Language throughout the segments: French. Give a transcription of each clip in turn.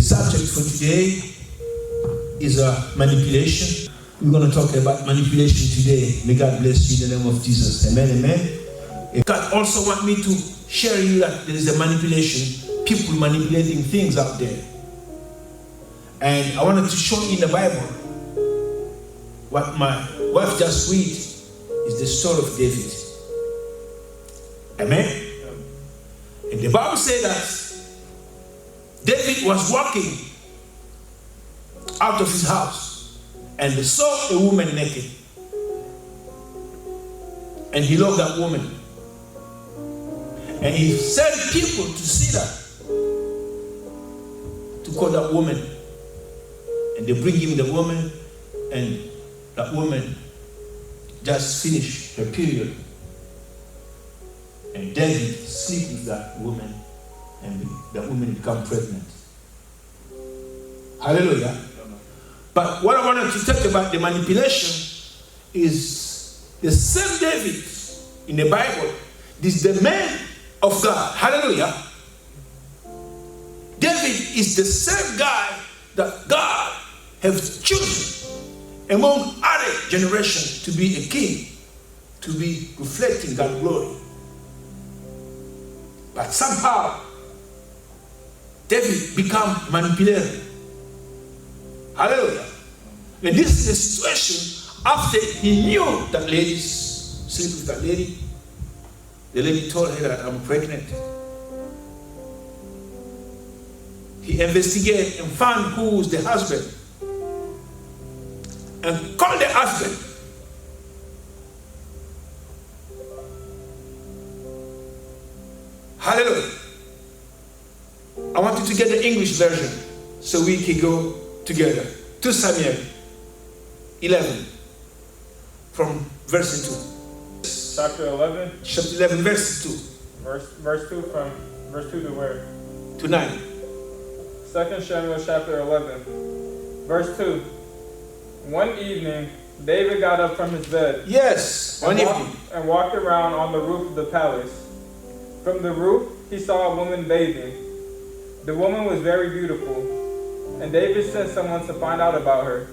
subject for today is manipulation. We're going to talk about manipulation today. May God bless you in the name of Jesus. Amen, amen. God also wants me to share you that there is a manipulation, people manipulating things out there. And I wanted to show you in the Bible what my wife just read is the story of David. Amen. And the Bible says that David was walking out of his house and saw a woman naked. And he loved that woman. And he sent people to see that, to call that woman. And they bring him the woman, and that woman just finished her period. And David sleep with that woman, and that woman become pregnant. Hallelujah. But what I wanted to talk about the manipulation is the same David in the Bible. This is the man of God. Hallelujah. David is the same guy that God has chosen among other generations to be a king, to be reflecting God's glory. But somehow, David become manipulated. Hallelujah. And this is the situation after he knew that lady sleep with that lady. The lady told her that I'm pregnant. He investigated and found who was the husband. And called the husband. Hallelujah. I want you to get the English version so we can go together. 2 Samuel 11 from verse 2. Chapter 11? Chapter 11, verse 2. Verse 2 from verse 2 to where? To 9. 2 Samuel chapter 11, verse 2. One evening, David got up from his bed. Yes, and walked around on the roof of the palace. From the roof, he saw a woman bathing. The woman was very beautiful, and David sent someone to find out about her.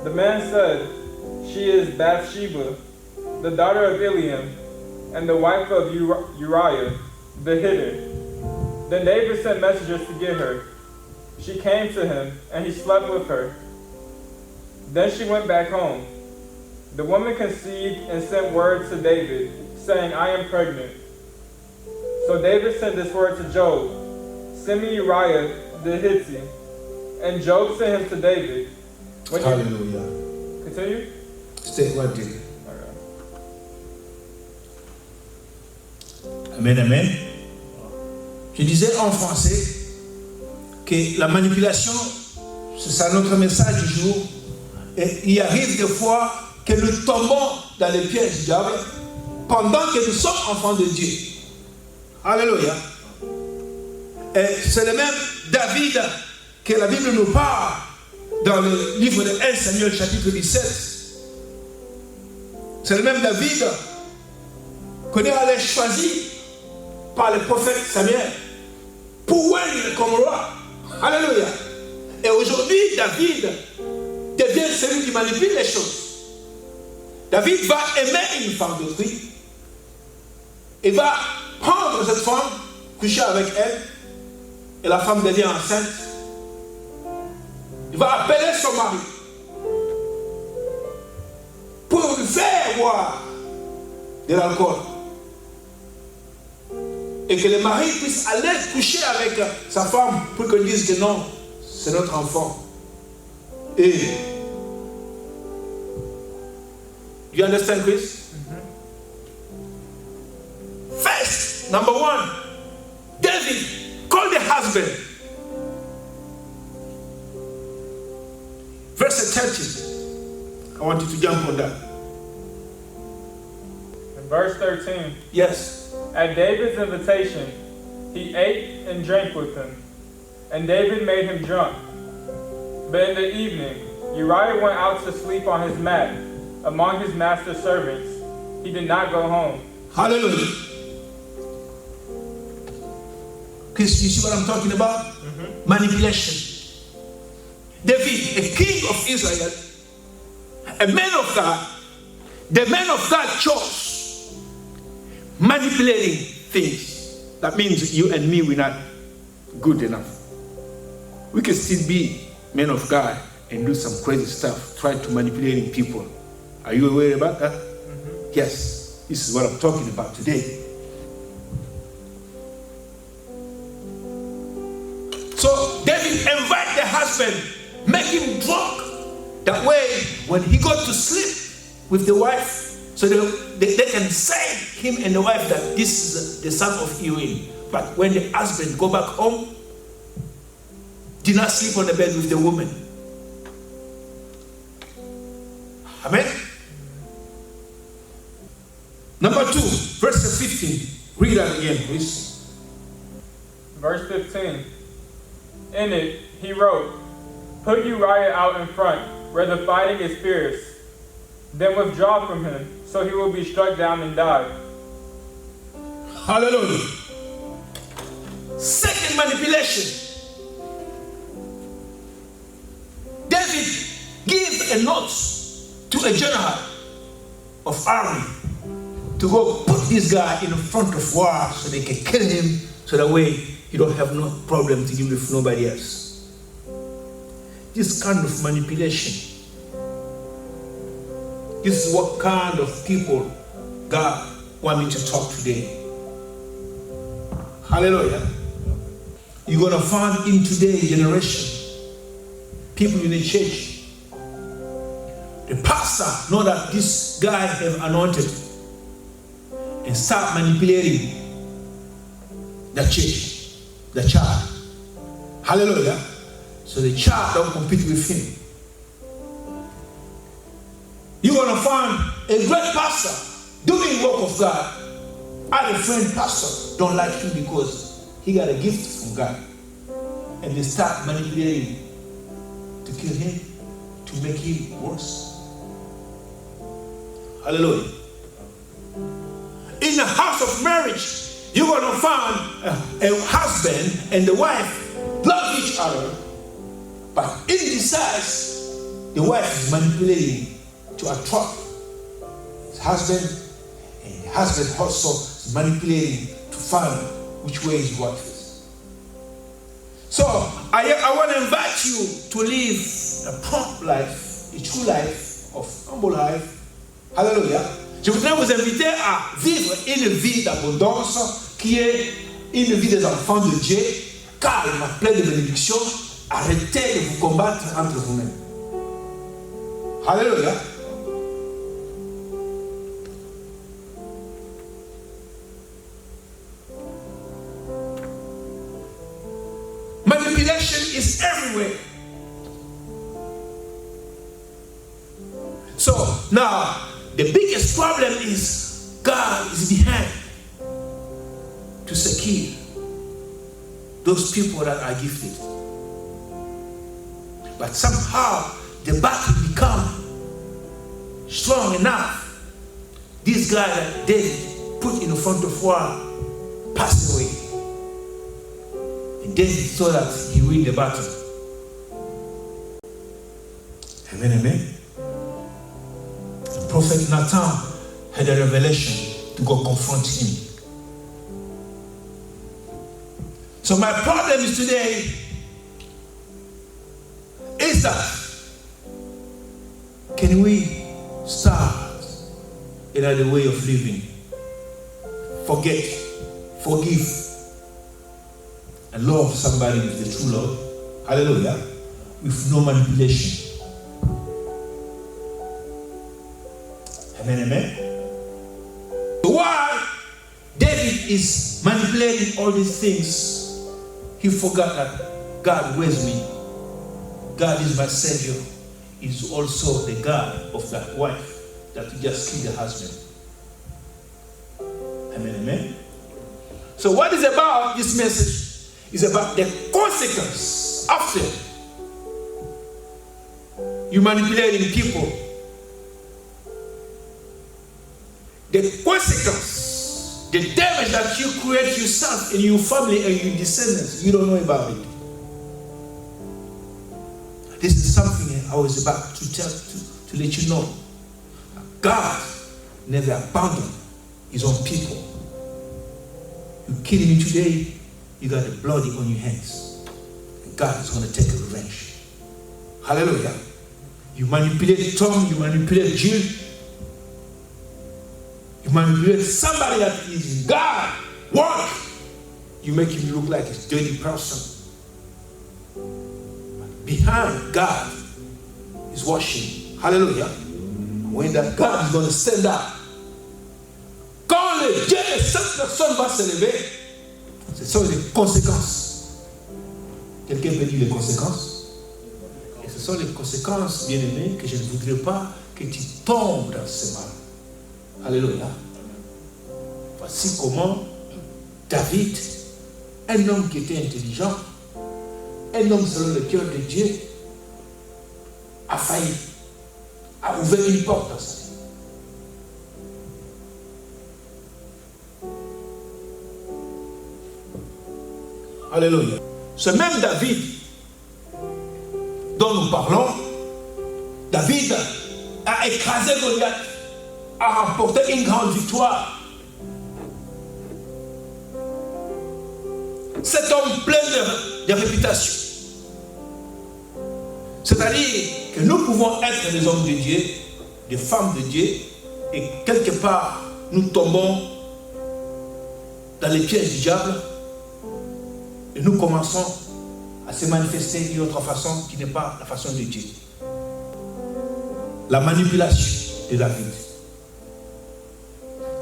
The man said, "She is Bathsheba, the daughter of Eliam, and the wife of Uriah the Hittite." Then David sent messengers to get her. She came to him, and he slept with her. Then she went back home. The woman conceived and sent word to David, saying, "I am pregnant." So David sent this word to Job, "Send me Uriah the Hittite." And Job sent him to David. Hallelujah. Continue? Stay right there. Okay. Amen, amen. Je disais en français que la manipulation, c'est ça notre message du jour. Et il arrive des fois que nous tombons dans les pièges du diable pendant que nous sommes enfants de Dieu. Alléluia. Et c'est le même David que la Bible nous parle dans le livre de 1 Samuel chapitre 17. C'est le même David qu'on est allé choisir par le prophète Samuel pour oindre comme roi. Alléluia. Et aujourd'hui, David devient celui qui manipule les choses. David va aimer une femme d'autrui. Il va prendre cette femme, coucher avec elle, et la femme devient enceinte. Il va appeler son mari pour lui faire boire de l'alcool. Et que le mari puisse aller coucher avec sa femme pour qu'elle dise que non, c'est notre enfant. Et you understand, Chris? First, number one, David called the husband. Verse 13. I want you to jump on that. In verse 13. Yes. At David's invitation, he ate and drank with him, and David made him drunk. But in the evening, Uriah went out to sleep on his mat among his master's servants. He did not go home. Hallelujah. Because you see what I'm talking about? Manipulation. David, a king of Israel, a man of God, the man of God chose manipulating things. That means you and me, we're not good enough. We can still be men of God and do some crazy stuff, try to manipulating people. Are you aware about that? Yes, this is what I'm talking about today. So David invite the husband, make him drunk. That way, when he got to sleep with the wife, so they can say him and the wife that this is the son of Urim. But when the husband go back home, did not sleep on the bed with the woman. Amen. Number 2, verse 15. Read that again, please. Verse 15. In it, he wrote, "Put Uriah out in front, where the fighting is fierce. Then withdraw from him, so he will be struck down and die." Hallelujah. Second manipulation. David gave a note to a general of army to go put this guy in front of war so they can kill him, so that way he don't have no problem to deal with nobody else. This kind of manipulation. This is what kind of people God wants me to talk today. Hallelujah. You're going to find in today's generation, people in the church, the pastor know that this guy have anointed and start manipulating the church, the child. Hallelujah. So the child don't compete with him. You're going to find a great pastor doing work of God. Other friend pastor don't like him because he got a gift from God. And they start manipulating to kill him, to make him worse. Hallelujah. In the house of marriage, you're going to find a husband and the wife love each other, but in disguise, the wife is manipulating to attract his husband, and the husband also is manipulating to find which way his wife is. So I want to invite you to live a prompt life, a true life, of humble life. Hallelujah. Je voudrais vous inviter à vivre une vie d'abondance qui est une vie des enfants de Dieu, calme, pleine de bénédictions. Arrêtez de vous combattre entre vous-mêmes. Hallelujah. Manipulation is everywhere. So now, the biggest problem is God is behind to secure those people that are gifted. But somehow the battle become strong enough. This guy that David put in front of war passed away. And David saw that he win the battle. Amen, amen. The prophet Nathan had a revelation to go confront him. So my problem is today is that can we start another way of living? Forget, forgive, and love somebody with the true love. Hallelujah. With no manipulation. Amen, amen. While David is manipulating all these things, he forgot that God wears me. God is my Savior. He's also the God of that wife that just killed the husband. Amen, amen. So what is about this message is about the consequence after you manipulating people. The consequence The damage that you create yourself in your family and your descendants, you don't know about it. This is something I was about to let you know. God never abandoned his own people. You kill me today, you got the blood on your hands. And God is going to take a revenge. Hallelujah. You manipulate Tom, you manipulate Jill, you manipulate somebody that is God work. You make him look like a dirty person. Behind God is washing. Hallelujah. When that God is going to stand up. Quand le Dieu de cette personne va s'élever, ce sont les conséquences. Quelqu'un peut dire les conséquences? Et ce sont les conséquences, bien-aimés, que je ne voudrais pas que tu tombes dans ce mal. Alléluia. Voici comment David, un homme qui était intelligent, un homme selon le cœur de Dieu, a failli, a ouvert une porte dans sa vie. Alléluia. Ce même David dont nous parlons, David a écrasé Goliath, a remporté une grande victoire. Cet homme plein de réputation. C'est-à-dire que nous pouvons être des hommes de Dieu, des femmes de Dieu, et quelque part, nous tombons dans les pièges du diable, et nous commençons à se manifester d'une autre façon qui n'est pas la façon de Dieu. La manipulation de David.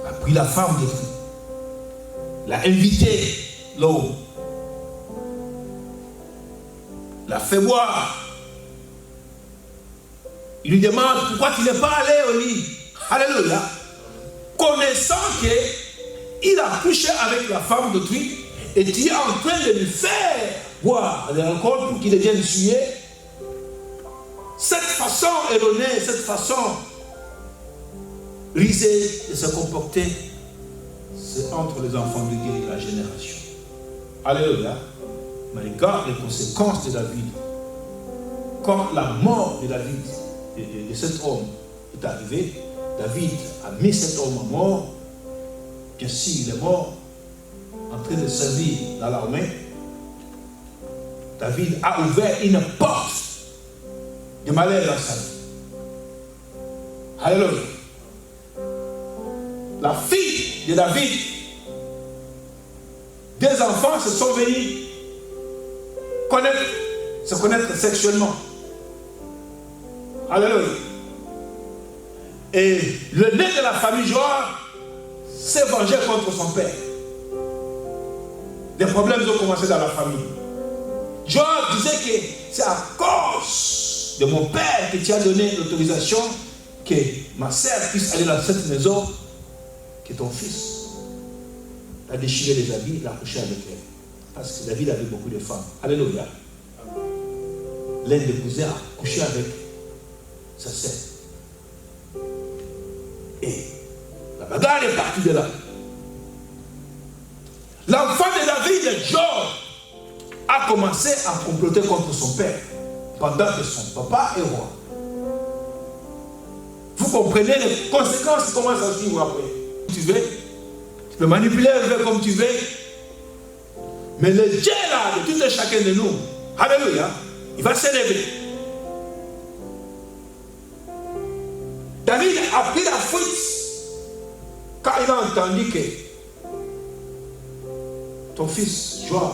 Il a pris la femme de Dieu, l'a invité l'homme, l'a fait boire. Il lui demande pourquoi tu n'es pas allé au lit. Alléluia. Connaissant qu'il a couché avec la femme d'autrui et tu es en train de lui faire boire de l'alcool pour qu'il devienne souillé. Cette façon erronée, cette façon risée de se comporter, c'est entre les enfants de Dieu et la génération. Alléluia. Mais regarde les conséquences de David. Quand la mort de David, de cet homme est arrivée, David a mis cet homme à mort. Bien sûr, il est mort en train de servir dans l'armée. David a ouvert une porte de malheur dans sa vie. Alléluia. La fille de David, des enfants se sont venus se connaître sexuellement. Alléluia. Et le nez de la famille Joab s'est vengé contre son père. Les problèmes ont commencé dans la famille. Joab disait que c'est à cause de mon père que tu as donné l'autorisation que ma sœur puisse aller dans cette maison, que ton fils a déchiré les habits, il a couché avec elle. Parce que David avait beaucoup de femmes. Alléluia. L'un des cousins a couché avec sa sœur. Et la bagarre est partie de là. L'enfant de David, Job, a commencé à comploter contre son père pendant que son papa est roi. Vous comprenez les conséquences qui commencent à suivre après. Tu veux, tu peux manipuler comme tu veux, mais le Dieu là de tout et chacun de nous, alléluia, il va s'élever. David a pris la fuite quand il a entendu que ton fils Joab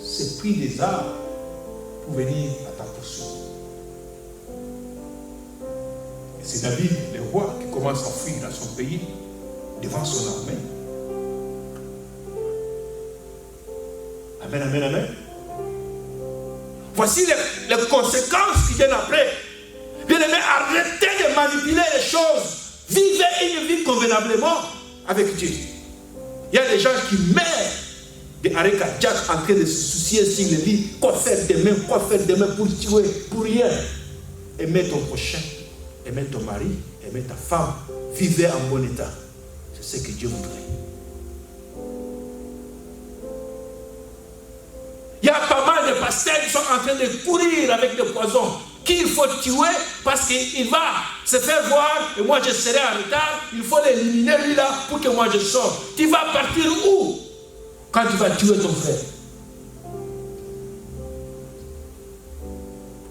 s'est pris des armes pour venir à ta poursuite. Et c'est David, le roi, qui commence à fuir dans son pays devant son armée. Amen, amen, amen. Voici les conséquences qui viennent après. Bien-aimés, arrêtez de manipuler les choses. Vivez une vie convenablement avec Dieu. Il y a des gens qui meurent d'arrêt cardiaque en train de se soucier sur le lit. Quoi faire demain pour tuer, pour rien. Aimez ton prochain, aimez ton mari, aimez ta femme. Vivez en bon état. C'est ce que Dieu voudrait. Il y a pas mal de pasteurs qui sont en train de courir avec des poisons qu'il faut tuer parce qu'il va se faire voir et moi je serai en retard. Il faut l'éliminer lui là pour que moi je sorte. Tu vas partir où quand tu vas tuer ton frère?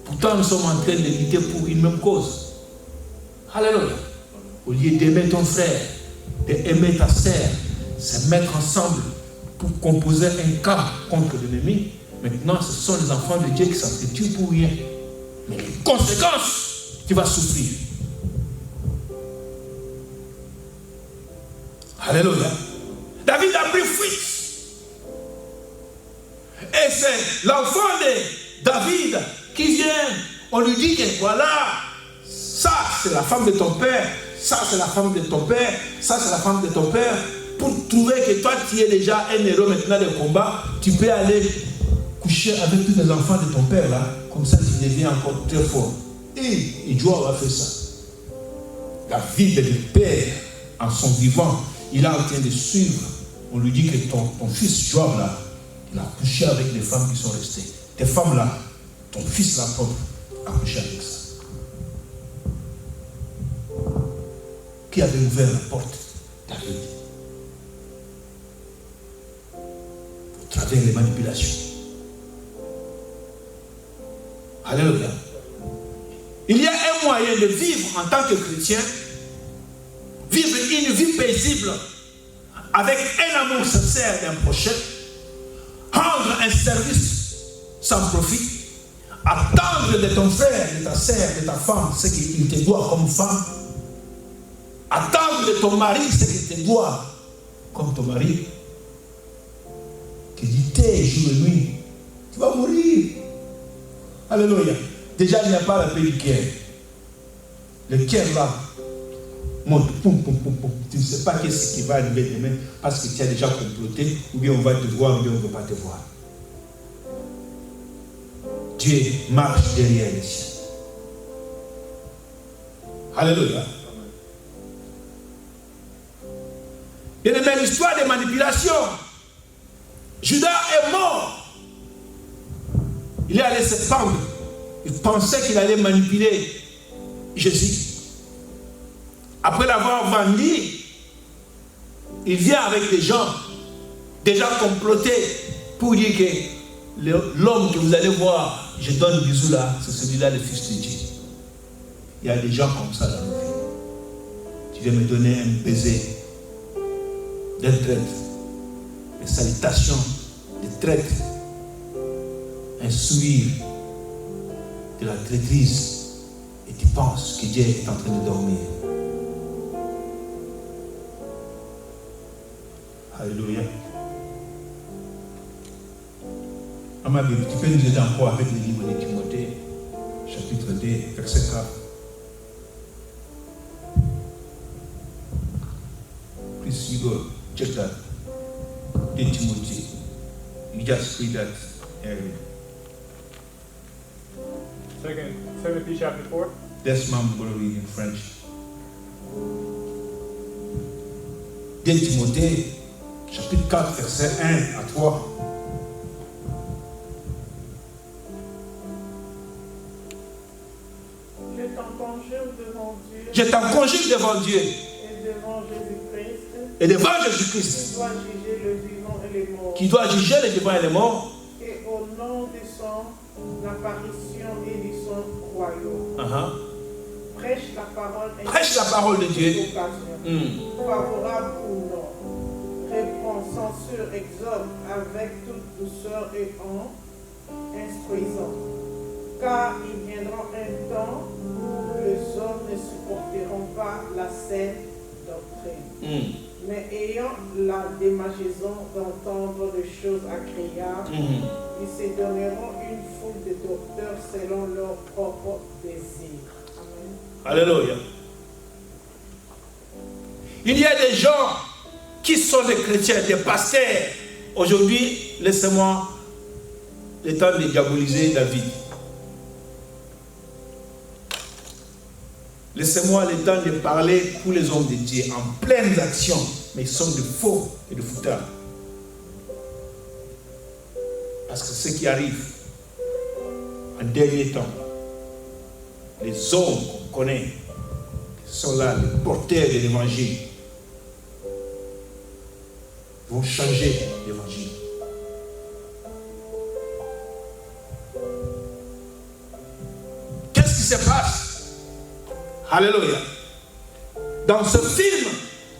Pourtant nous sommes en train de lutter pour une même cause. Alléluia. Au lieu d'aimer ton frère, d'aimer ta sœur, se mettre ensemble pour composer un camp contre l'ennemi. Maintenant, ce sont les enfants de Dieu qui s'entretuent pour rien. Mais les conséquences, tu vas souffrir. Alléluia. David a pris fuite. Et c'est l'enfant de David qui vient. On lui dit que voilà, ça c'est la femme de ton père, ça c'est la femme de ton père, ça c'est la femme de ton père. Pour trouver que toi tu es déjà un héros maintenant de combat, tu peux aller coucher avec tous les enfants de ton père là, comme ça tu deviens encore très fort. Et Joab a fait ça. David, le père, en son vivant, il est en train de suivre. On lui dit que ton fils Joab là, il a couché avec les femmes qui sont restées. Tes femmes là, ton fils là propre, a couché avec ça. Qui avait ouvert la porte? David. Au travers des manipulations. Alléluia. Il y a un moyen de vivre en tant que chrétien, vivre une vie paisible avec un amour sincère d'un prochain, rendre un service sans profit, attendre de ton frère, de ta sœur, de ta femme ce qu'il te doit comme femme, attendre de ton mari ce qu'il te doit comme ton mari, qui dit tes jour et nuit, tu vas mourir. Alléluia. Déjà, il n'y a pas la paix du cœur. Le cœur là monte, poum, poum, poum, poum. Tu ne sais pas qu'est-ce qui va arriver demain parce que tu as déjà comploté, ou bien on va te voir, ou bien on ne va pas te voir. Dieu marche derrière les siens. Alléluia. Il y a l'histoire de manipulation. Judas est mort. Il est allé se pendre. Il pensait qu'il allait manipuler Jésus. Après l'avoir vendu, il vient avec des gens déjà complotés pour dire que l'homme que vous allez voir, je donne un bisou là, c'est celui-là le fils de Dieu. Il y a des gens comme ça dans nos vies. Tu viens me donner un baiser d'un traître, des salutations de traître, un sourire de la traîtrise, et tu penses que Dieu est en train de dormir. Alléluia. À ma Bible, tu peux nous aider encore avec le livre de Timothée, chapitre 2, verset 4. Please, you go check that. 2 Timothy. You just read that area. 2 Timothy chapter 4. That's what I'm going to read in French. 2 Timothée, chapitre 4, verset 1 à 3. Je t'en conjure devant Dieu. Et devant Jésus-Christ. Qui doit juger les vivants et les morts. Et au nom de son apparition et de son royaume. Prêche la parole de Dieu. Favorable ou non. Réprend, censure, exhorte avec toute douceur et en instruisant. Car il viendra un temps où les hommes ne supporteront pas la saine doctrine. Mais ayant la démangeaison d'entendre des choses agréables, ils se donneront une foule de docteurs selon leurs propres désirs. Amen. Alléluia. Il y a des gens qui sont des chrétiens, des pasteurs. Aujourd'hui, laissez-moi le temps de diaboliser David. Laissez-moi le temps de parler pour les hommes de Dieu en pleine action. mais ils sont de faux et de foutards. Parce que ce qui arrive en dernier temps, les hommes qu'on connaît, qui sont là, les porteurs de l'évangile, vont changer l'évangile. Qu'est-ce qui se passe? Alléluia. Dans ce film,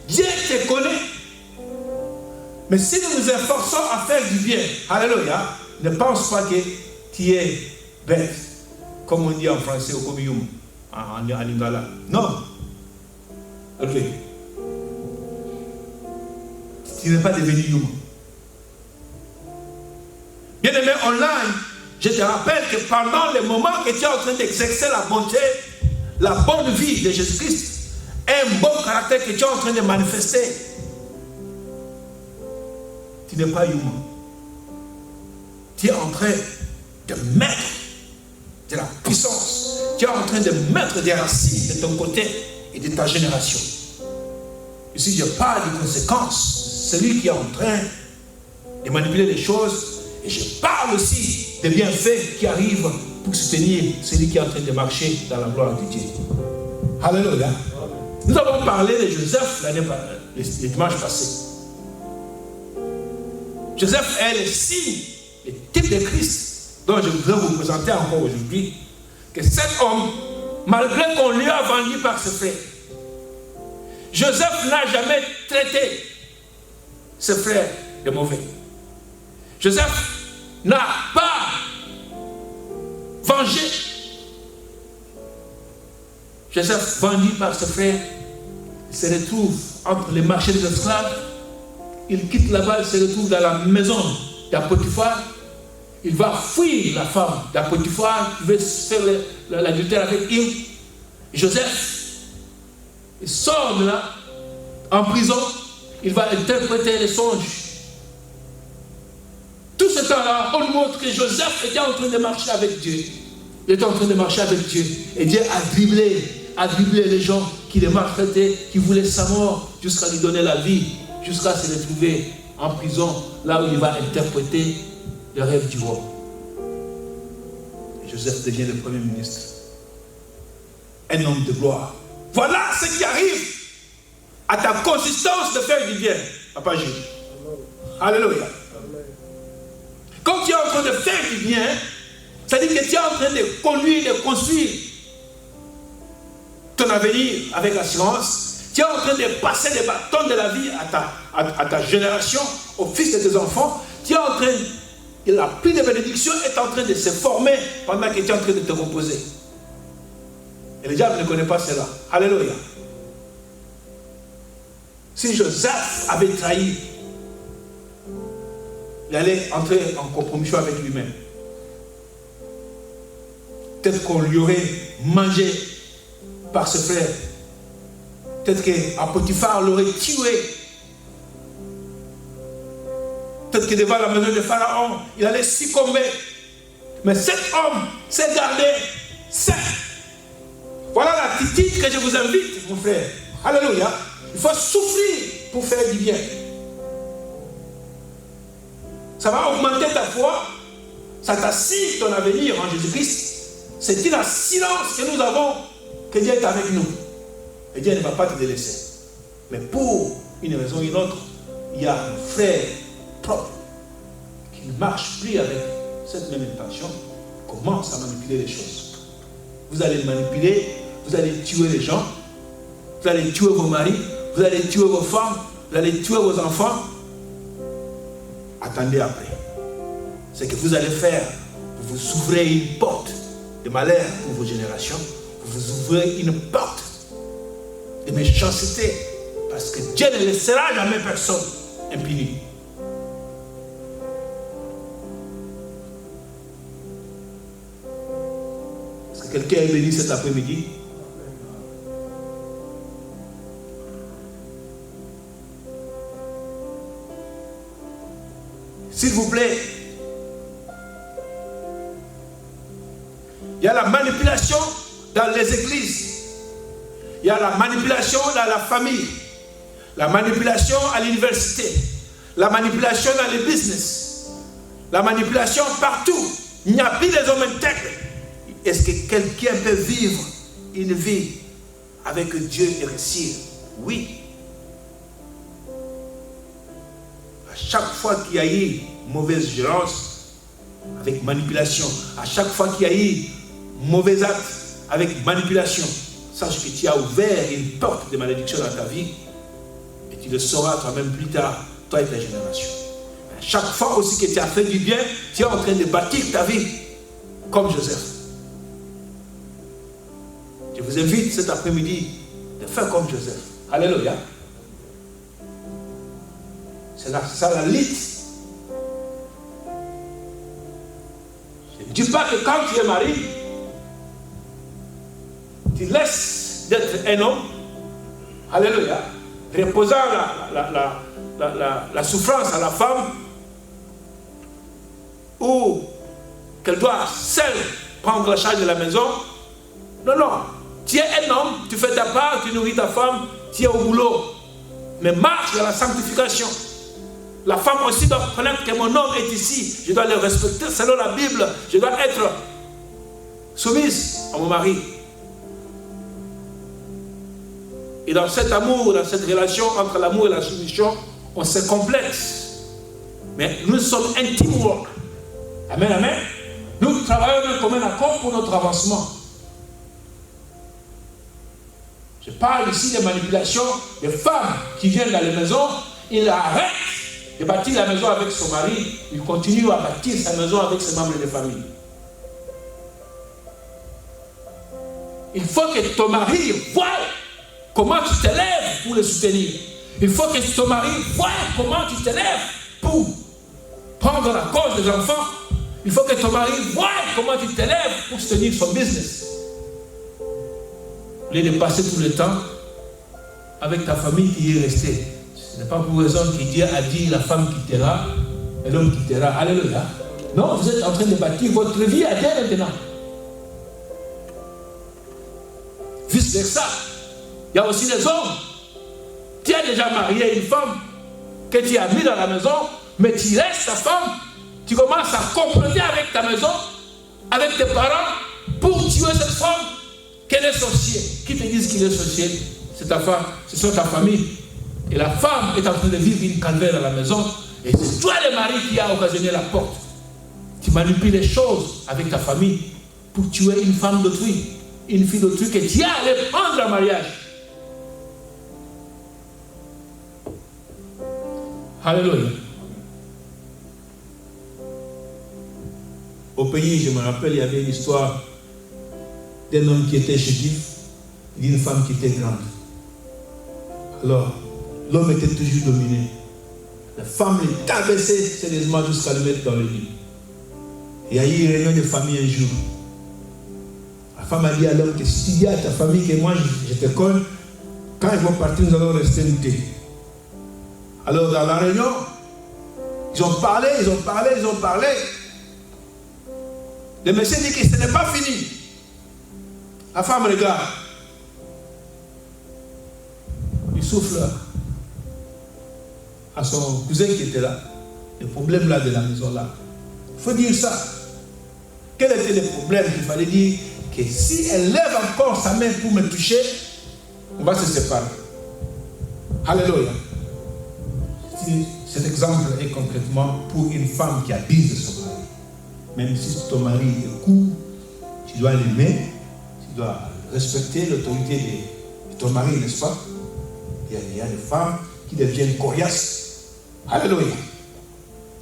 Dieu te connaît. Mais si nous nous efforçons à faire du bien, alléluia, ne pense pas que tu es bête, comme on dit en français au Komium, en lingala. Non. Okay. Tu n'es pas devenu humain. Bien-aimé online, je te rappelle que pendant le moment que tu es en train d'exercer la bonté, la bonne vie de Jésus-Christ, un bon caractère que tu es en train de manifester, tu n'es pas humain. Tu es en train de mettre de la puissance. Tu es en train de mettre des racines de ton côté et de ta génération. Ici, je parle des conséquences. Celui qui est en train de manipuler les choses. Et je parle aussi des bienfaits qui arrivent pour soutenir celui qui est en train de marcher dans la gloire de Dieu. Alléluia. Nous avons parlé de Joseph le dimanche passé. Joseph est le signe, le type de Christ dont je voudrais vous présenter encore aujourd'hui. Que cet homme, malgré qu'on lui a vendu par ses frères, Joseph n'a jamais traité ses frères de mauvais. Joseph n'a pas vengé. Joseph, vendu par ses frères, se retrouve entre les marchés des esclaves. Il quitte là-bas, il se retrouve dans la maison d'Apotiphar. Il va fuir la femme d'Apotiphar, il veut faire l'adultère avec elle. Joseph, il sort de là, en prison, il va interpréter les songes. Tout ce temps-là, on montre que Joseph était en train de marcher avec Dieu. Il était en train de marcher avec Dieu. Et Dieu a dribblé les gens qui le maltraitaient, qui voulaient sa mort, jusqu'à lui donner la vie, jusqu'à se retrouver en prison, là où il va interpréter le rêve du roi. Et Joseph devient le premier ministre. Un homme de gloire. Voilà ce qui arrive à ta consistance de faire du bien, Papa Jules. Alléluia. Quand tu es en train de faire du bien, ça dit que tu es en train de conduire, de construire ton avenir avec assurance. Tu es en train de passer les bâtons de la vie à ta génération, aux fils de tes enfants. Tu es en train, et la pluie de bénédiction est en train de se former pendant que tu es en train de te reposer. Et le diable ne connaît pas cela. Alléluia. Si Joseph avait trahi, il allait entrer en compromission avec lui-même. Peut-être qu'on lui aurait mangé par ses frères. Peut-être qu'Apotiphar l'aurait tué. Peut-être que devant la maison de Pharaon, il allait succomber. Mais cet homme s'est gardé sain. Voilà l'attitude que je vous invite, mon frère. Alléluia. Il faut souffrir pour faire du bien. Ça va augmenter ta foi. Ça t'assure ton avenir en Jésus-Christ. C'est une assurance que nous avons que Dieu est avec nous. Et Dieu ne va pas te délaisser. Mais pour une raison ou une autre, il y a un frère propre qui ne marche plus avec cette même intention, commence à manipuler les choses. Vous allez manipuler, vous allez tuer les gens, vous allez tuer vos maris, vous allez tuer vos femmes, vous allez tuer vos enfants. Attendez après. Ce que vous allez faire, vous vous ouvrez une porte de malheur pour vos générations, vous vous ouvrez une porte de méchanceté, parce que Dieu ne laissera jamais personne impuni. Est-ce que quelqu'un est béni cet après-midi? S'il vous plaît, il y a la manipulation dans les églises. Il y a la manipulation dans la famille. la manipulation à l'université, la manipulation dans les business, la manipulation partout. Il n'y a plus les hommes intègres. Est-ce que quelqu'un peut vivre une vie avec Dieu et réussir? Oui. À chaque fois qu'il y a eu mauvaise gérance, avec manipulation, à chaque fois qu'il y a eu mauvais acte, avec manipulation, sache que tu as ouvert une porte de malédiction dans ta vie et tu le sauras toi-même plus tard, toi et ta génération. À chaque fois aussi que tu as fait du bien, tu es en train de bâtir ta vie comme Joseph. Je vous invite cet après-midi de faire comme Joseph. Alléluia. C'est ça la liste. Je ne dis pas que quand tu es marié, tu laisses d'être un homme, alléluia, reposant la souffrance à la femme, ou qu'elle doit seule prendre la charge de la maison. Non, non. Tu es un homme, tu fais ta part, tu nourris ta femme, tu es au boulot. Mais marche dans la sanctification. La femme aussi doit connaître que mon homme est ici. Je dois le respecter selon la Bible. Je dois être soumise à mon mari. Et dans cet amour, dans cette relation entre l'amour et la soumission, on se complète. Mais nous sommes un teamwork. Amen, amen. Nous travaillons comme un accord pour notre avancement. Je parle ici des manipulations des femmes qui viennent dans les maisons. Ils arrêtent de bâtir la maison avec son mari. Ils continuent à bâtir sa maison avec ses membres de famille. Il faut que ton mari voie comment tu t'élèves pour le soutenir. Il faut que ton mari voie comment tu t'élèves pour prendre la cause des enfants. Il faut que ton mari voie comment tu t'élèves pour soutenir son business. Au lieu de passer tout le temps avec ta famille qui est restée. Ce n'est pas pour raison que Dieu a dit la femme quittera et l'homme quittera. Alléluia. Non, vous êtes en train de bâtir votre vie à Dieu maintenant. Vice versa. Il y a aussi des hommes. Tu as déjà marié une femme que tu as mis dans la maison, mais tu laisses ta femme. Tu commences à comploter avec ta maison, avec tes parents, pour tuer cette femme. Quel est sorcier? Qui te dit qu'il est sorcier? C'est ta femme, ce sont ta famille. Et la femme est en train de vivre une calvaire à la maison. Et c'est toi le mari qui a occasionné la porte. Tu manipules les choses avec ta famille pour tuer une femme d'autrui, une fille d'autrui que tu as allé prendre en mariage. Alléluia. Au pays, je me rappelle, il y avait une histoire d'un homme qui était chétif et d'une femme qui était grande. Alors, l'homme était toujours dominé. La femme le cabassait sérieusement jusqu'à le mettre dans le lit. Et il y a eu une réunion de famille un jour. La femme a dit à l'homme que si tu dis à ta famille que moi je te connais, quand ils vont partir, nous allons rester mutés. Alors dans la réunion, ils ont parlé. Le monsieur dit que ce n'est pas fini. La femme regarde. Il souffle à son cousin qui était là. Le problème là de la maison là. Il faut dire ça. Quel était le problème? Il fallait dire que si elle lève encore sa main pour me toucher, on va se séparer. Alléluia. Cet exemple est concrètement pour une femme qui abuse son mari. Même si ton mari est court, tu dois l'aimer, tu dois respecter l'autorité de ton mari, n'est-ce pas? Il y a des femmes qui deviennent coriaces. Alléluia.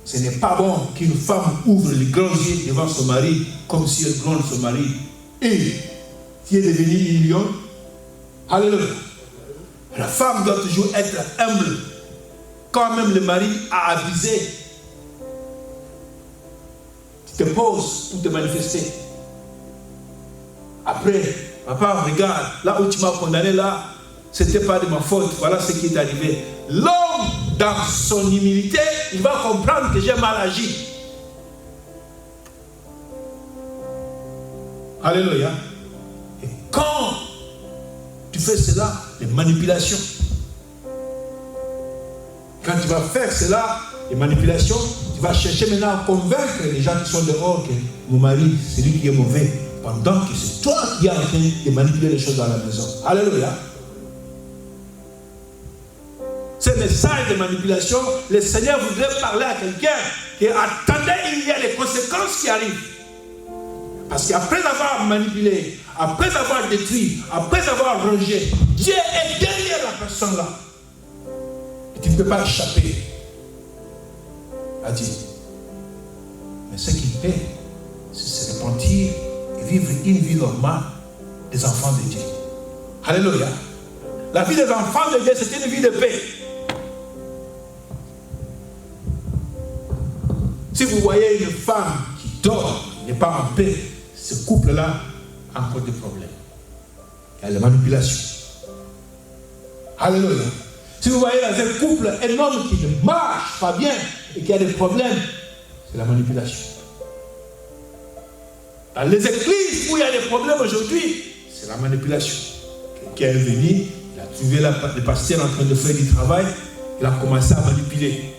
Ce n'est pas bon qu'une femme ouvre les grands yeux devant son mari comme si elle gronde son mari. Et qui est devenu une lion. Alléluia. La femme doit toujours être humble. Quand même le mari a abusé, tu te poses pour te manifester. Après, papa, regarde, là où tu m'as condamné, là, ce n'était pas de ma faute. Voilà ce qui est arrivé. L'homme, dans son humilité, il va comprendre que j'ai mal agi. Alléluia. Et quand tu fais cela, les manipulations, Quand tu vas faire cela, les manipulations, tu vas chercher maintenant à convaincre les gens qui sont dehors que mon mari, c'est lui qui est mauvais, pendant que c'est toi qui es en train de manipuler les choses dans la maison. Alléluia. Ces messages de manipulation, le Seigneur voudrait parler à quelqu'un qui attendait, il y a les conséquences qui arrivent. Parce qu'après avoir manipulé, après avoir détruit, après avoir rongé, Dieu est derrière la personne là. Et tu ne peux pas échapper à Dieu. Mais ce qu'il fait, c'est se repentir et vivre une vie normale des enfants de Dieu. Alléluia. La vie des enfants de Dieu, c'est une vie de paix. Si vous voyez une femme qui dort, n'est pas en paix, ce couple-là a encore des problèmes. Il y a la manipulation. Alléluia. Si vous voyez dans un couple un homme qui ne marche pas bien et qui a des problèmes, c'est la manipulation. Dans les églises où il y a des problèmes aujourd'hui, c'est la manipulation. Quelqu'un est venu, il a trouvé le pasteur en train de faire du travail, il a commencé à manipuler.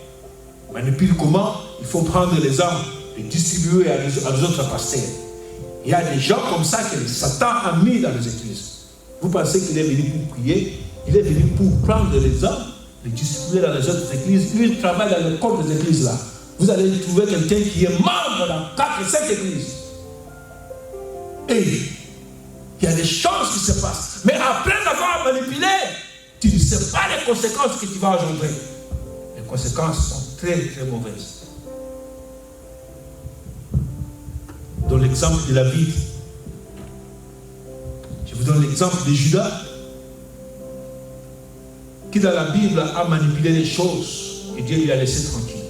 Manipule comment? Il faut prendre les armes, les distribuer à les autres pasteurs. Il y a des gens comme ça que Satan a mis dans les églises. Vous pensez qu'il est venu pour prier? Il est venu pour prendre les armes, les distribuer dans les autres églises. Lui, il travaille dans le corps des églises là. Vous allez trouver quelqu'un qui est membre dans 4 et 5 églises. Et il y a des choses qui se passent. Mais après avoir manipulé, tu ne sais pas les conséquences que tu vas engendrer. Les conséquences sont très très mauvaises. Dans l'exemple de David, je vous donne l'exemple de Judas, qui dans la Bible a manipulé les choses et Dieu lui a laissé tranquille.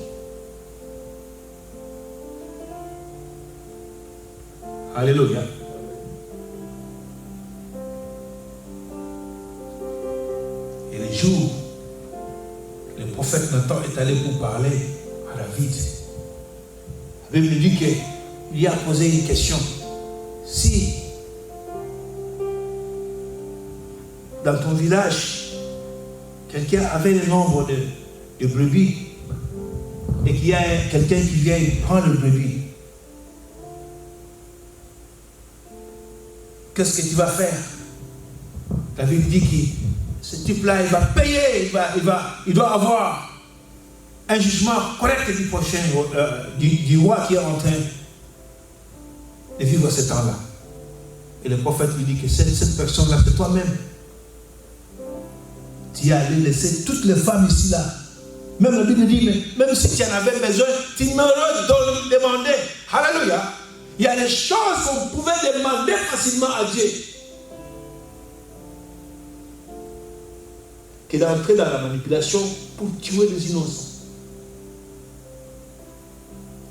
Alléluia. Et le jour, le prophète Nathan est allé pour parler à David. La Bible dit qu'il lui a posé une question. Si dans ton village, quelqu'un avait le nombre de brebis et qu'il y a quelqu'un qui vient prendre le brebis, qu'est-ce que tu vas faire? David dit que ce type-là, il va payer, il doit avoir un jugement correct du prochain, du roi qui est en train de vivre ce temps-là. Et le prophète lui dit que cette personne-là, c'est toi-même. Tu es allé laisser toutes les femmes ici là. Même la Bible dit, mais même si tu en avais besoin, tu m'aurais demandé. Alléluia. Il y a des choses qu'on pouvait demander facilement à Dieu. Que d'entrer dans la manipulation pour tuer les innocents.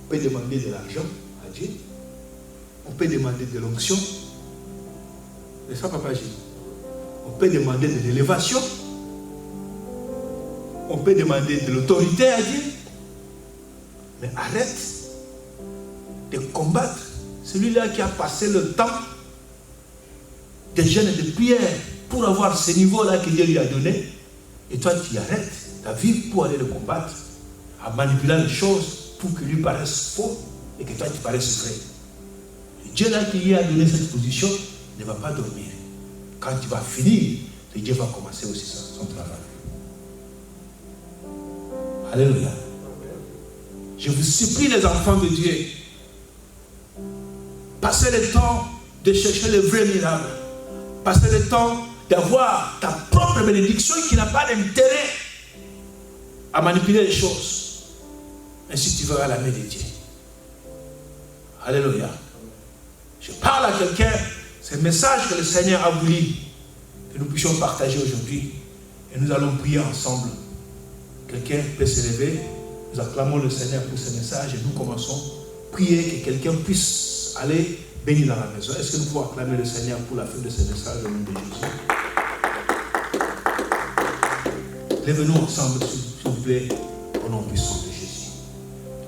On peut demander de l'argent à Dieu. On peut demander de l'onction. C'est ça, Papa Jésus. On peut demander de l'élévation. On peut demander de l'autorité à Dieu. Mais arrête de combattre celui-là qui a passé le temps de jeûne et de prière pour avoir ce niveau-là que Dieu lui a donné. Et toi, tu arrêtes ta vie pour aller le combattre, à manipuler les choses pour que lui paraisse faux et que toi, tu paraisses vrai. Et Dieu là qui lui a donné cette position ne va pas dormir. Quand tu vas finir, Dieu va commencer aussi son travail. Alléluia. Je vous supplie, les enfants de Dieu, passez le temps de chercher le vrai miracle. Passez le temps d'avoir ta propre bénédiction qui n'a pas d'intérêt à manipuler les choses. Ainsi tu verras la main de Dieu. Alléluia. Je parle à quelqu'un, c'est le message que le Seigneur a voulu que nous puissions partager aujourd'hui. Et nous allons prier ensemble. Quelqu'un peut se lever, nous acclamons le Seigneur pour ce message et nous commençons à prier que quelqu'un puisse aller bénir dans la maison. Est-ce que nous pouvons acclamer le Seigneur pour la fin de ce message au nom de Jésus? Lève-nous ensemble, s'il vous plaît, au nom puissant de Dieu.